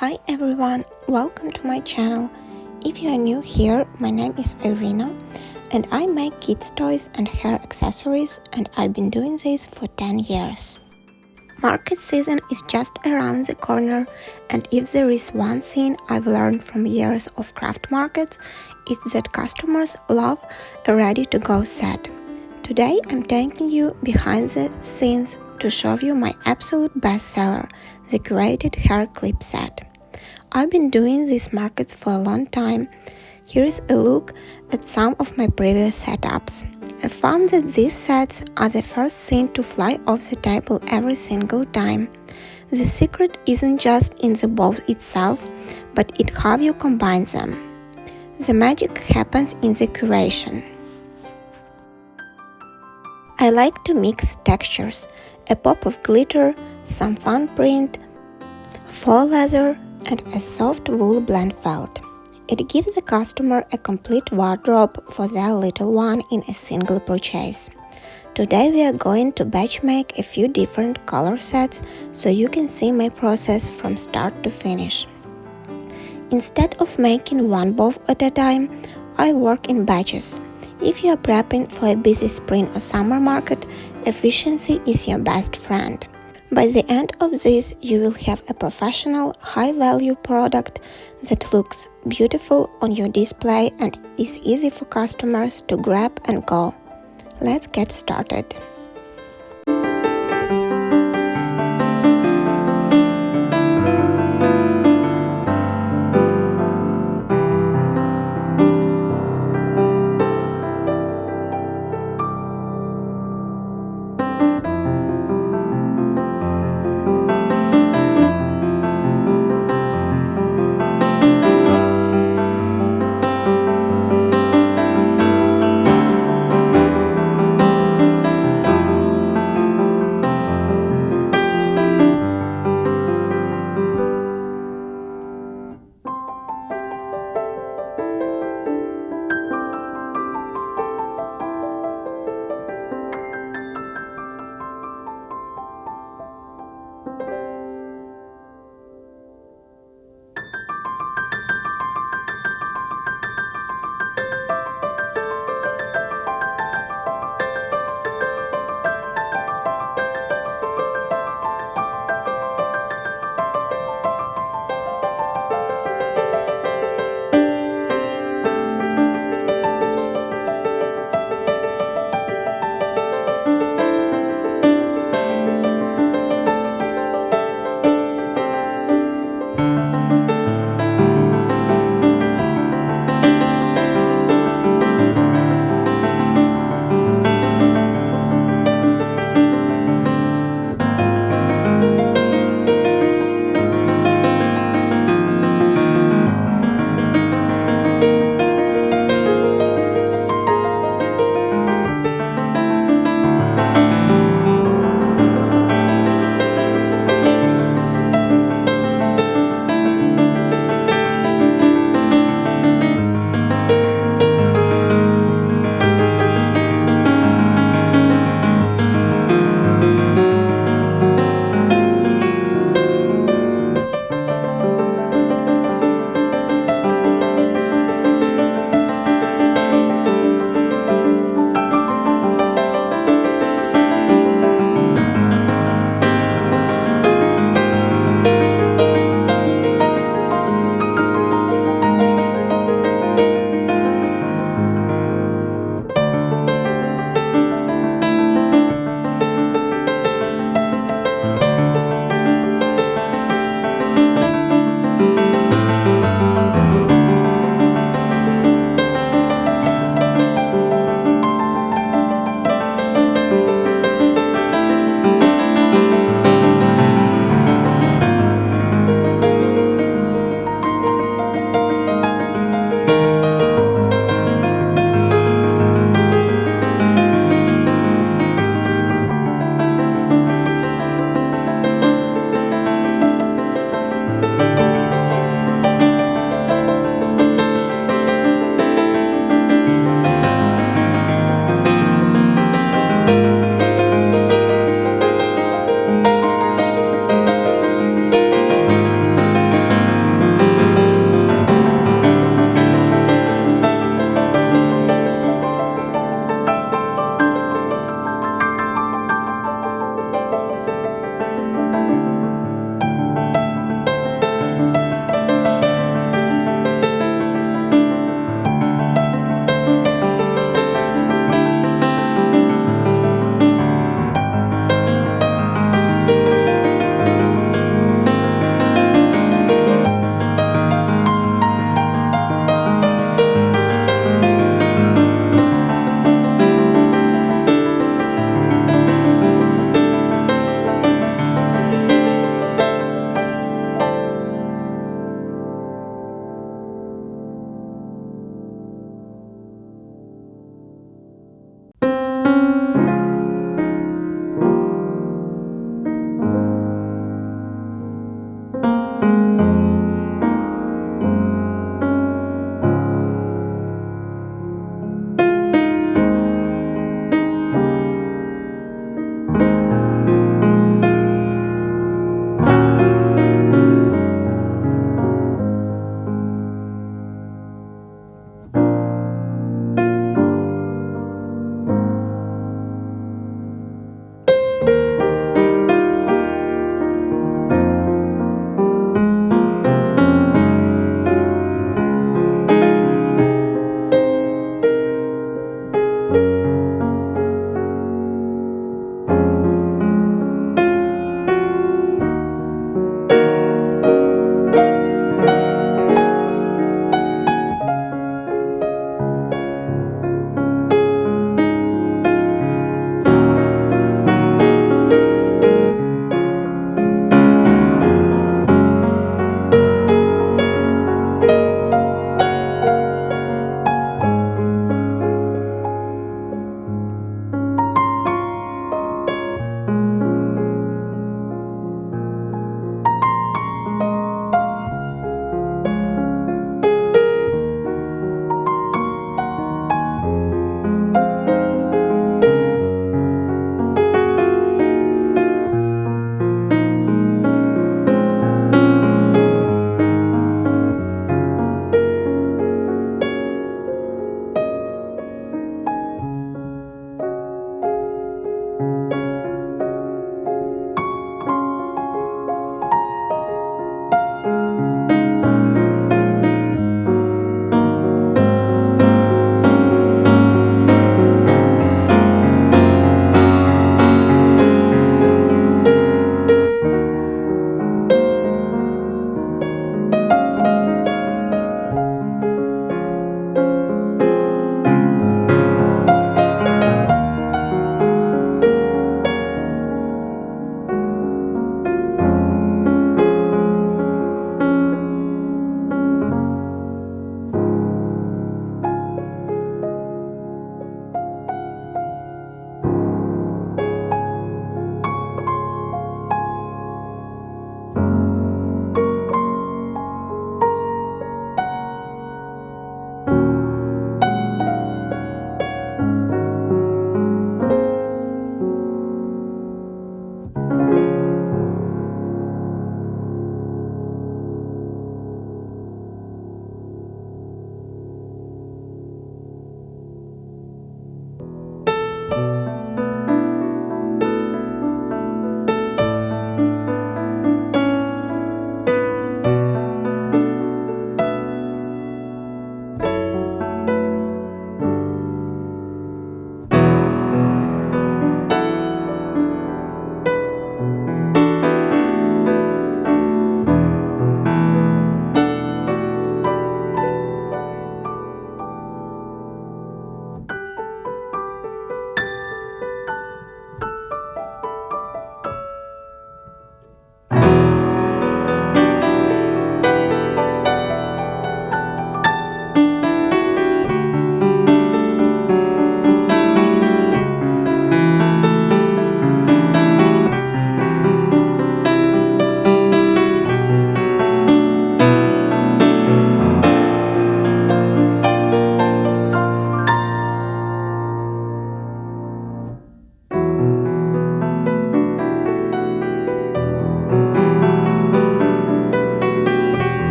Hi everyone, welcome to my channel. If you are new here, my name is Irina and I make kids toys and hair accessories, and I've been doing this for 10 years. Market season is just around the corner, and if there is one thing I've learned from years of craft markets, it's that customers love a ready-to-go set. Today I'm taking you behind the scenes to show you my absolute bestseller, the curated hair clip set. I've been doing these markets for a long time. Here is a look at some of my previous setups. I found that these sets are the first thing to fly off the table every single time. The secret isn't just in the bowl itself, but in how you combine them. The magic happens in the curation. I like to mix textures, a pop of glitter, some fun print, faux leather, and a soft wool blend felt. It gives the customer a complete wardrobe for their little one in a single purchase. Today we are going to batch make a few different color sets so you can see my process from start to finish. Instead of making one bowl at a time, I work in batches. If you are prepping for a busy spring or summer market, efficiency is your best friend. By the end of this, you will have a professional, high-value product that looks beautiful on your display and is easy for customers to grab and go. Let's get started.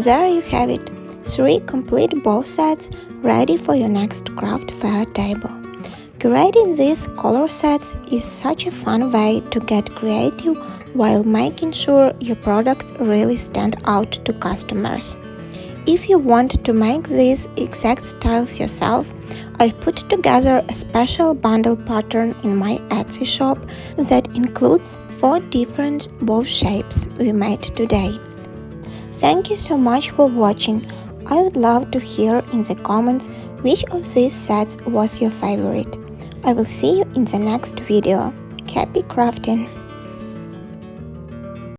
And there you have it, 3 complete bow sets ready for your next craft fair table. Curating these color sets is such a fun way to get creative while making sure your products really stand out to customers. If you want to make these exact styles yourself, I put together a special bundle pattern in my Etsy shop that includes 4 different bow shapes we made today. Thank you so much for watching. I would love to hear in the comments which of these sets was your favorite. I will see you in the next video. Happy crafting!